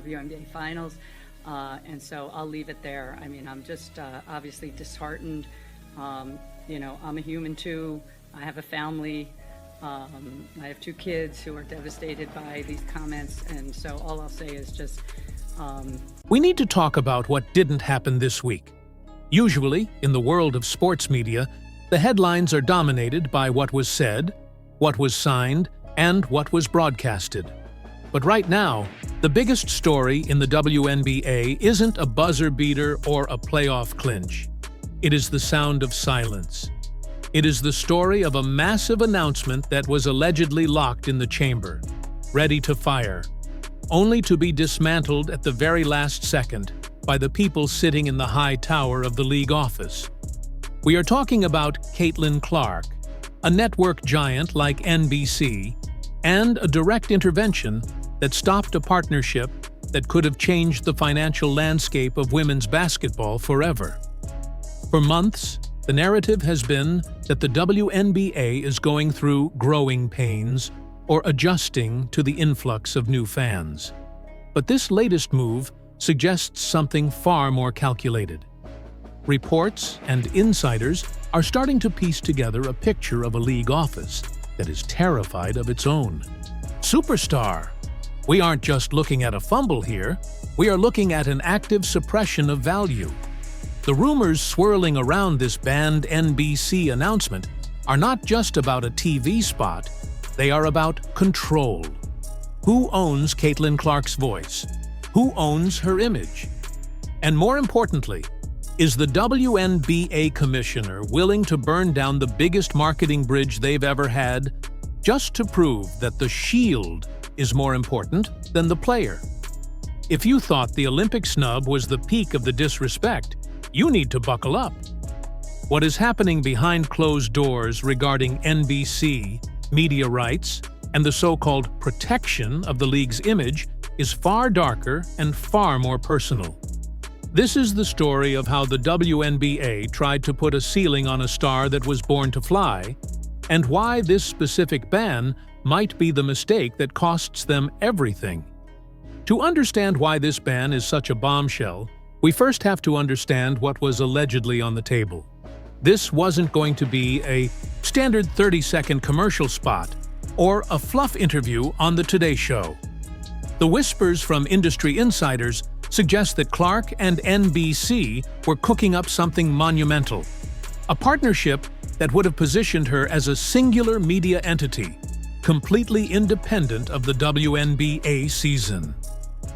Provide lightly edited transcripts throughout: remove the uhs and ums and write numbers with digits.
WNBA finals. And so I'll leave it there. I mean, I'm just obviously disheartened. You know, I'm a human too. I have a family. I have 2 kids who are devastated by these comments. And so all I'll say is just... We need to talk about what didn't happen this week. Usually, in the world of sports media, the headlines are dominated by what was said, what was signed, and what was broadcasted. But right now, the biggest story in the WNBA isn't a buzzer beater or a playoff clinch. It is the sound of silence. It is the story of a massive announcement that was allegedly locked in the chamber, ready to fire, only to be dismantled at the very last second by the people sitting in the high tower of the league office. We are talking about Caitlin Clark, a network giant like NBC, and a direct intervention that stopped a partnership that could have changed the financial landscape of women's basketball forever. For months, the narrative has been that the WNBA is going through growing pains or adjusting to the influx of new fans. But this latest move suggests something far more calculated. Reports and insiders are starting to piece together a picture of a league office that is terrified of its own superstar. We aren't just looking at a fumble here, we are looking at an active suppression of value. The rumors swirling around this banned NBC announcement are not just about a TV spot, they are about control. Who owns Caitlin Clark's voice? Who owns her image? And more importantly, is the WNBA commissioner willing to burn down the biggest marketing bridge they've ever had just to prove that the shield is more important than the player? If you thought the Olympic snub was the peak of the disrespect, you need to buckle up. What is happening behind closed doors regarding NBC, media rights, and the so-called protection of the league's image is far darker and far more personal. This is the story of how the WNBA tried to put a ceiling on a star that was born to fly, and why this specific ban might be the mistake that costs them everything. To understand why this ban is such a bombshell, we first have to understand what was allegedly on the table. This wasn't going to be a standard 30-second commercial spot or a fluff interview on the Today Show. The whispers from industry insiders suggest that Clark and NBC were cooking up something monumental, a partnership that would have positioned her as a singular media entity, completely independent of the WNBA season.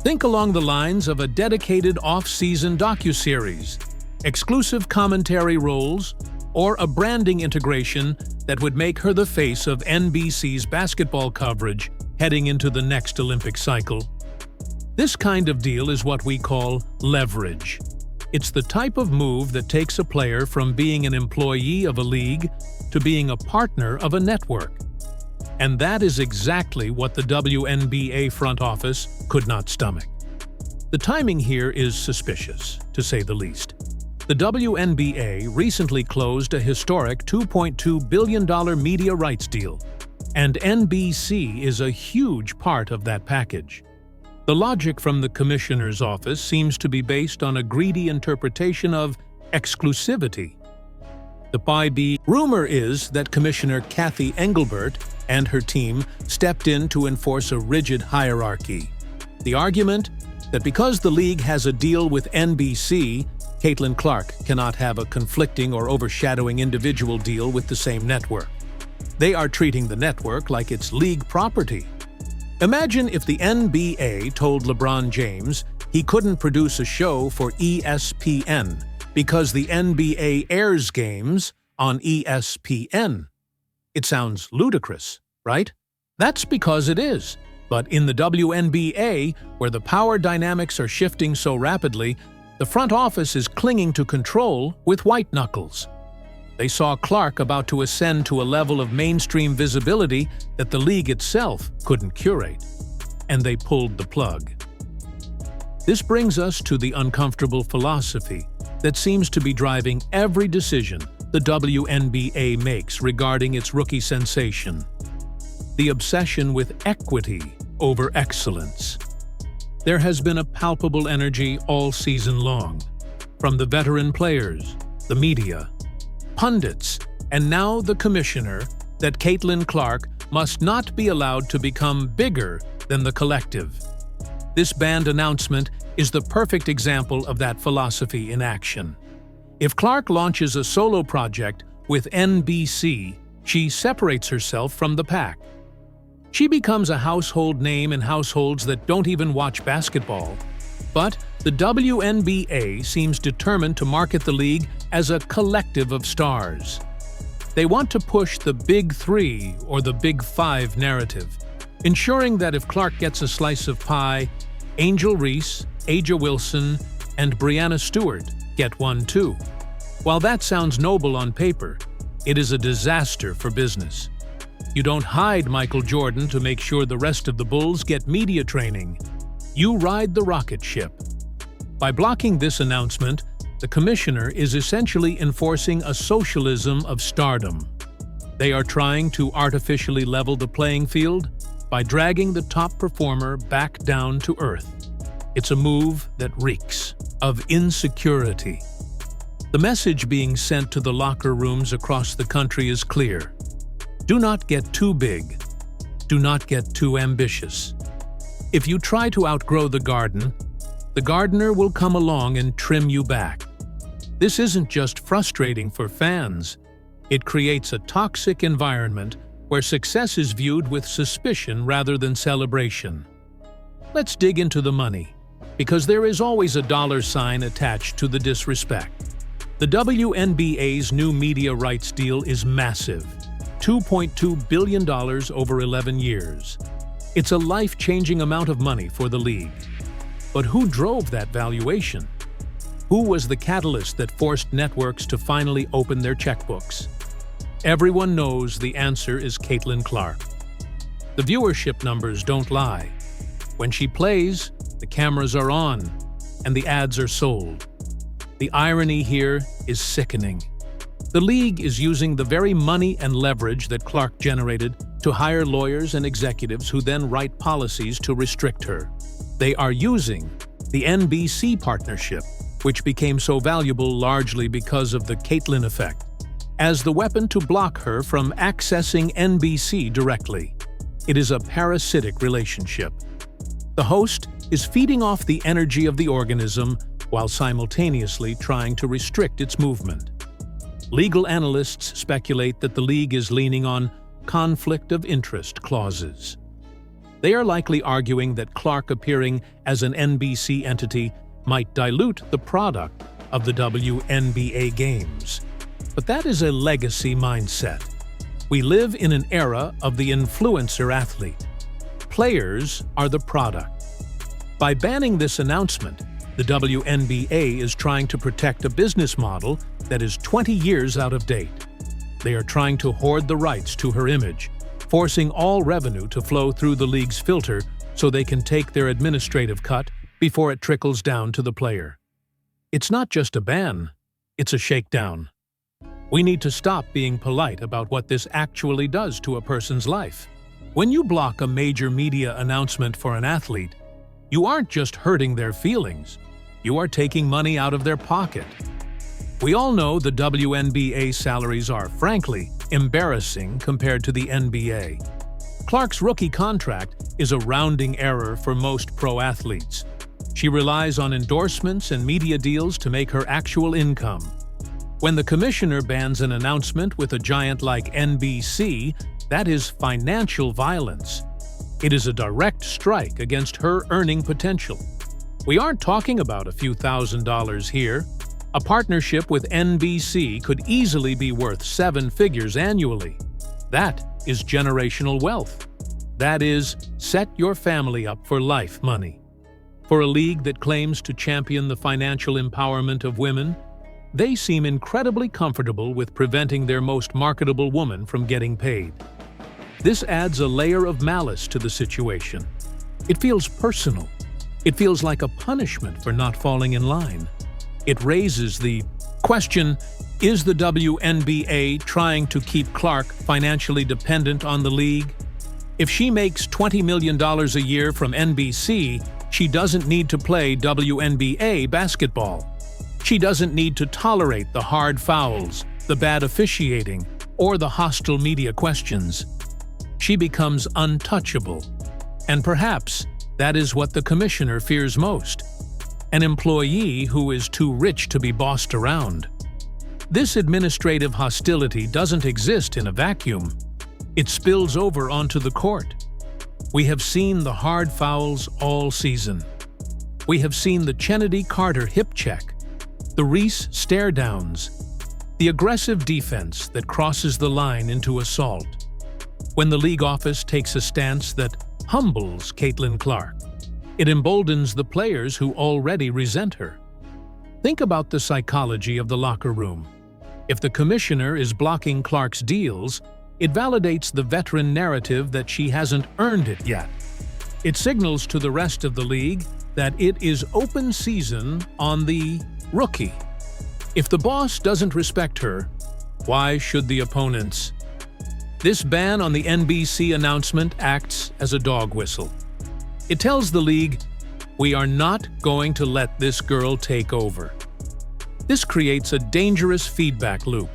Think along the lines of a dedicated off-season docuseries, exclusive commentary roles, or a branding integration that would make her the face of NBC's basketball coverage heading into the next Olympic cycle. This kind of deal is what we call leverage. It's the type of move that takes a player from being an employee of a league to being a partner of a network. And that is exactly what the WNBA front office could not stomach. The timing here is suspicious, to say the least. The WNBA recently closed a historic $2.2 billion media rights deal, and NBC is a huge part of that package. The logic from the commissioner's office seems to be based on a greedy interpretation of exclusivity. The rumor is that Commissioner Kathy Engelbert and her team stepped in to enforce a rigid hierarchy. The argument that because the league has a deal with NBC, Caitlin Clark cannot have a conflicting or overshadowing individual deal with the same network. They are treating the network like it's league property. Imagine if the NBA told LeBron James he couldn't produce a show for ESPN because the NBA airs games on ESPN. It sounds ludicrous, right? That's because it is. But in the WNBA, where the power dynamics are shifting so rapidly, the front office is clinging to control with white knuckles. They saw Clark about to ascend to a level of mainstream visibility that the league itself couldn't curate, and they pulled the plug. This brings us to the uncomfortable philosophy that seems to be driving every decision the WNBA makes regarding its rookie sensation: the obsession with equity over excellence. There has been a palpable energy all season long, from the veteran players, the media, pundits, and now the commissioner, that Caitlin Clark must not be allowed to become bigger than the collective. This banned announcement is the perfect example of that philosophy in action. If Clark launches a solo project with NBC, she separates herself from the pack. She becomes a household name in households that don't even watch basketball. But the WNBA seems determined to market the league as a collective of stars. They want to push the Big Three or the Big Five narrative, ensuring that if Clark gets a slice of pie, Angel Reese, Aja Wilson, and Breanna Stewart get one too. While that sounds noble on paper, it is a disaster for business. You don't hide Michael Jordan to make sure the rest of the Bulls get media training. You ride the rocket ship. By blocking this announcement, the commissioner is essentially enforcing a socialism of stardom. They are trying to artificially level the playing field by dragging the top performer back down to earth. It's a move that reeks of insecurity. The message being sent to the locker rooms across the country is clear. Do not get too big. Do not get too ambitious. If you try to outgrow the gardener will come along and trim you back. This isn't just frustrating for fans. It creates a toxic environment where success is viewed with suspicion rather than celebration. Let's dig into the money, because there is always a dollar sign attached to the disrespect. The WNBA's new media rights deal is massive, $2.2 billion over 11 years. It's a life-changing amount of money for the league. But who drove that valuation? Who was the catalyst that forced networks to finally open their checkbooks? Everyone knows the answer is Caitlin Clark. The viewership numbers don't lie. When she plays, the cameras are on, and the ads are sold. The irony here is sickening. The league is using the very money and leverage that Clark generated to hire lawyers and executives who then write policies to restrict her. They are using the NBC partnership, which became so valuable largely because of the Caitlin effect, as the weapon to block her from accessing NBC directly. It is a parasitic relationship. The host is feeding off the energy of the organism while simultaneously trying to restrict its movement. Legal analysts speculate that the league is leaning on conflict of interest clauses. They are likely arguing that Clark appearing as an NBC entity might dilute the product of the WNBA games. But that is a legacy mindset. We live in an era of the influencer athlete. Players are the product. By banning this announcement, the WNBA is trying to protect a business model that is 20 years out of date. They are trying to hoard the rights to her image, forcing all revenue to flow through the league's filter so they can take their administrative cut before it trickles down to the player. It's not just a ban, it's a shakedown. We need to stop being polite about what this actually does to a person's life. When you block a major media announcement for an athlete, you aren't just hurting their feelings, you are taking money out of their pocket. We all know the WNBA salaries are, frankly, embarrassing compared to the NBA. Clark's rookie contract is a rounding error for most pro athletes. She relies on endorsements and media deals to make her actual income. When the commissioner bans an announcement with a giant like NBC, that is financial violence. It is a direct strike against her earning potential. We aren't talking about a few $1,000s here. A partnership with NBC could easily be worth 7 figures annually. That is generational wealth. That is, set your family up for life money. For a league that claims to champion the financial empowerment of women, they seem incredibly comfortable with preventing their most marketable woman from getting paid. This adds a layer of malice to the situation. It feels personal. It feels like a punishment for not falling in line. It raises the question, is the WNBA trying to keep Clark financially dependent on the league? If she makes $20 million a year from NBC, She doesn't need to play WNBA basketball. She doesn't need to tolerate the hard fouls, the bad officiating, or the hostile media questions. She becomes untouchable. And perhaps that is what the commissioner fears most: an employee who is too rich to be bossed around. This administrative hostility doesn't exist in a vacuum. It spills over onto the court. We have seen the hard fouls all season. We have seen the Kennedy Carter hip check, the Reese stare-downs, the aggressive defense that crosses the line into assault. When the league office takes a stance that humbles Caitlin Clark, it emboldens the players who already resent her. Think about the psychology of the locker room. If the commissioner is blocking Clark's deals, it validates the veteran narrative that she hasn't earned it yet. It signals to the rest of the league that it is open season on the rookie. If the boss doesn't respect her, why should the opponents? This ban on the NBC announcement acts as a dog whistle. It tells the league, we are not going to let this girl take over. This creates a dangerous feedback loop.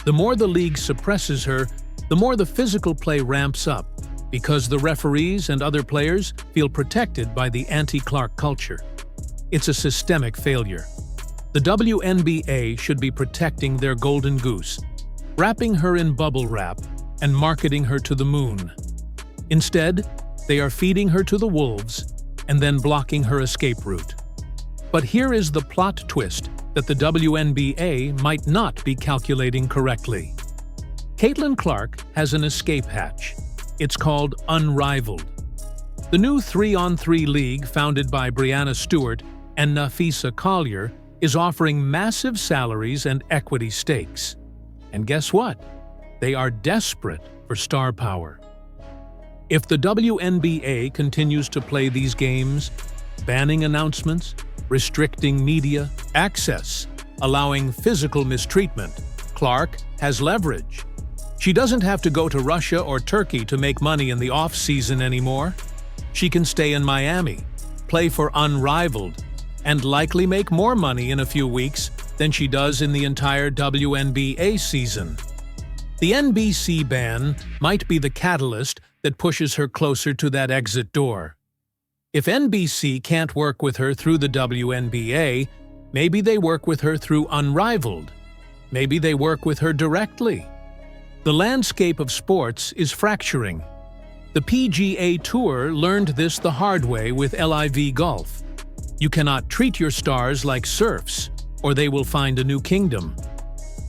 The more the league suppresses her, the more the physical play ramps up, because the referees and other players feel protected by the anti-Clark culture. It's a systemic failure. The WNBA should be protecting their golden goose, wrapping her in bubble wrap and marketing her to the moon. Instead, they are feeding her to the wolves and then blocking her escape route. But here is the plot twist that the WNBA might not be calculating correctly. Caitlin Clark has an escape hatch. It's called Unrivaled. The new 3-on-3 league founded by Brianna Stewart and Nafisa Collier is offering massive salaries and equity stakes. And guess what? They are desperate for star power. If the WNBA continues to play these games, banning announcements, restricting media access, allowing physical mistreatment, Clark has leverage. She doesn't have to go to Russia or Turkey to make money in the off-season anymore. She can stay in Miami, play for Unrivaled, and likely make more money in a few weeks than she does in the entire WNBA season. The NBC ban might be the catalyst that pushes her closer to that exit door. If NBC can't work with her through the WNBA, maybe they work with her through Unrivaled. Maybe they work with her directly. The landscape of sports is fracturing. The PGA Tour learned this the hard way with LIV Golf. You cannot treat your stars like serfs, or they will find a new kingdom.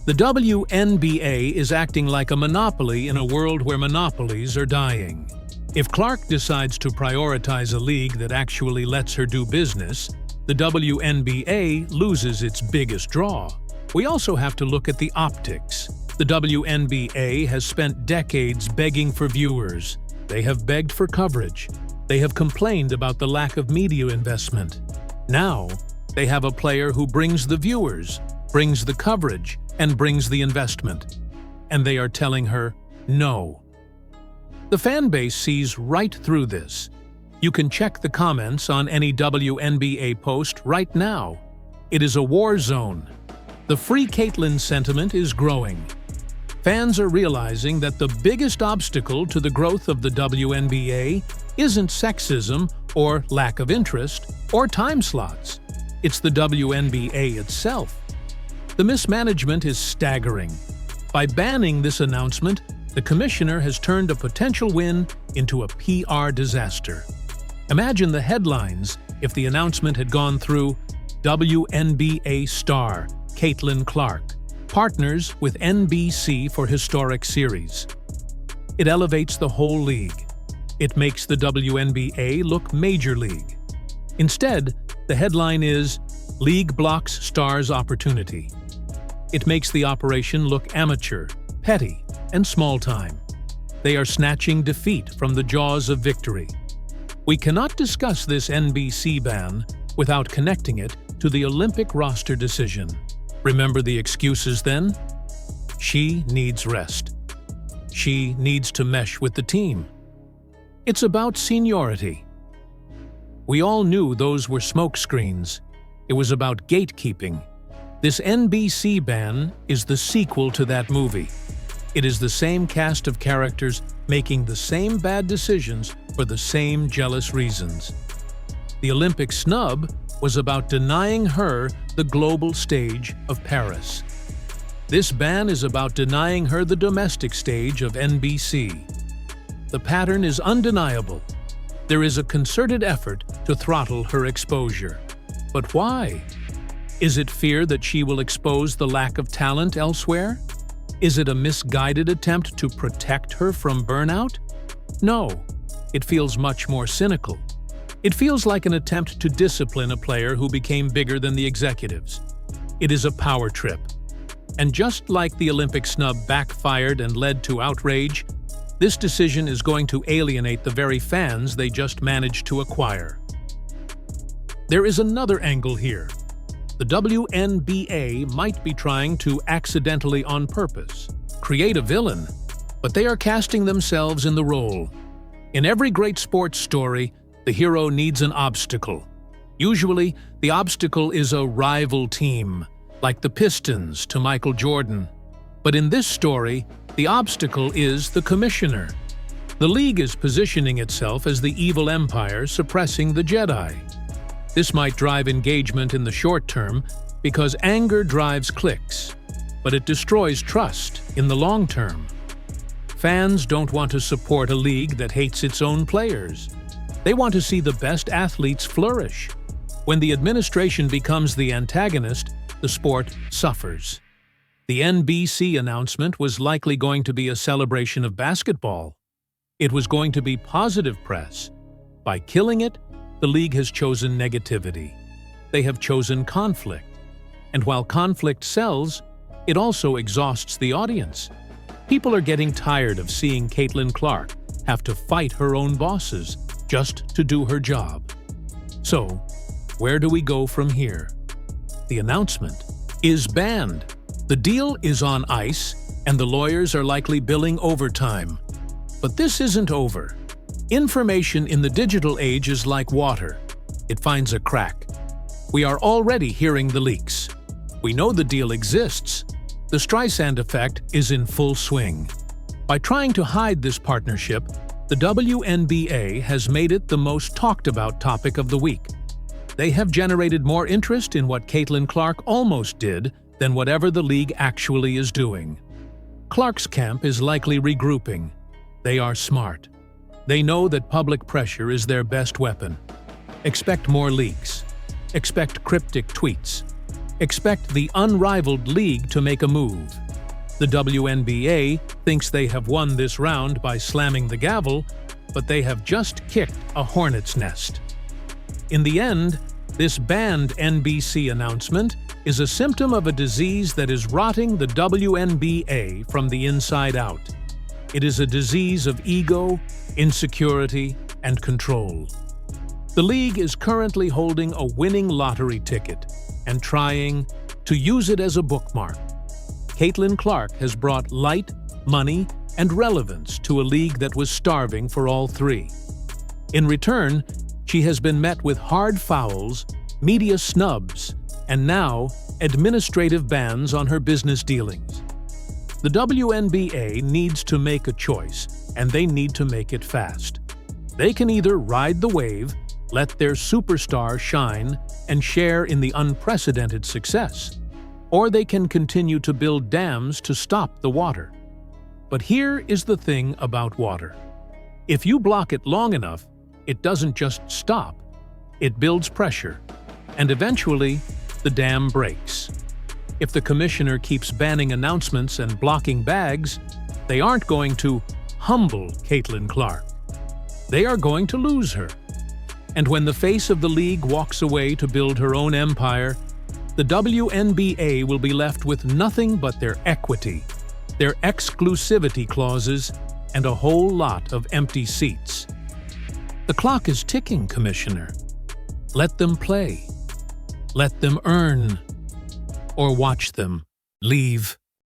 The WNBA is acting like a monopoly in a world where monopolies are dying. If Clark decides to prioritize a league that actually lets her do business, the WNBA loses its biggest draw. We also have to look at the optics. The WNBA has spent decades begging for viewers. They have begged for coverage. They have complained about the lack of media investment. Now, they have a player who brings the viewers, brings the coverage, and brings the investment. And they are telling her, no. The fan base sees right through this. You can check the comments on any WNBA post right now. It is a war zone. The Free Caitlin sentiment is growing. Fans are realizing that the biggest obstacle to the growth of the WNBA isn't sexism or lack of interest or time slots. It's the WNBA itself. The mismanagement is staggering. By banning this announcement, the commissioner has turned a potential win into a PR disaster. Imagine the headlines if the announcement had gone through: WNBA star Caitlin Clark partners with NBC for historic series. It elevates the whole league. It makes the WNBA look major league. Instead, the headline is League Blocks Stars Opportunity. It makes the operation look amateur, petty, and small-time. They are snatching defeat from the jaws of victory. We cannot discuss this NBC ban without connecting it to the Olympic roster decision. Remember the excuses then? She needs rest. She needs to mesh with the team. It's about seniority. We all knew those were smokescreens. It was about gatekeeping. This NBC ban is the sequel to that movie. It is the same cast of characters making the same bad decisions for the same jealous reasons. The Olympic snub was about denying her the global stage of Paris. This ban is about denying her the domestic stage of NBC. The pattern is undeniable. There is a concerted effort to throttle her exposure. But why? Is it fear that she will expose the lack of talent elsewhere? Is it a misguided attempt to protect her from burnout? No, it feels much more cynical. It feels like an attempt to discipline a player who became bigger than the executives. It is a power trip. And just like the Olympic snub backfired and led to outrage, this decision is going to alienate the very fans they just managed to acquire. There is another angle here. The WNBA might be trying to accidentally on purpose create a villain, but they are casting themselves in the role. In every great sports story, the hero needs an obstacle. Usually, the obstacle is a rival team, like the Pistons to Michael Jordan. But in this story, the obstacle is the commissioner. The league is positioning itself as the evil empire suppressing the Jedi. This might drive engagement in the short term because anger drives clicks, but it destroys trust in the long term. Fans don't want to support a league that hates its own players. They want to see the best athletes flourish. When the administration becomes the antagonist, the sport suffers. The NBC announcement was likely going to be a celebration of basketball. It was going to be positive press. By killing it, the league has chosen negativity. They have chosen conflict. And while conflict sells, it also exhausts the audience. People are getting tired of seeing Caitlin Clark have to fight her own bosses just to do her job. So, where do we go from here? The announcement is banned. The deal is on ice, and the lawyers are likely billing overtime. But this isn't over. Information in the digital age is like water. It finds a crack. We are already hearing the leaks. We know the deal exists. The Streisand effect is in full swing. By trying to hide this partnership, the WNBA has made it the most talked about topic of the week. They have generated more interest in what Caitlin Clark almost did than whatever the league actually is doing. Clark's camp is likely regrouping. They are smart. They know that public pressure is their best weapon. Expect more leaks. Expect cryptic tweets. Expect the unrivaled league to make a move. The WNBA thinks they have won this round by slamming the gavel, but they have just kicked a hornet's nest. In the end, this banned NBC announcement is a symptom of a disease that is rotting the WNBA from the inside out. It is a disease of ego, insecurity, and control. The league is currently holding a winning lottery ticket and trying to use it as a bookmark. Caitlin Clark has brought light, money, and relevance to a league that was starving for all three. In return, she has been met with hard fouls, media snubs, and now administrative bans on her business dealings. The WNBA needs to make a choice, and they need to make it fast. They can either ride the wave, let their superstar shine, and share in the unprecedented success, or they can continue to build dams to stop the water. But here is the thing about water. If you block it long enough, it doesn't just stop. It builds pressure, and eventually, the dam breaks. If the commissioner keeps banning announcements and blocking bags, they aren't going to humble Caitlin Clark. They are going to lose her. And when the face of the league walks away to build her own empire, the WNBA will be left with nothing but their equity, their exclusivity clauses, and a whole lot of empty seats. The clock is ticking, Commissioner. Let them play. Let them earn. Or watch them leave.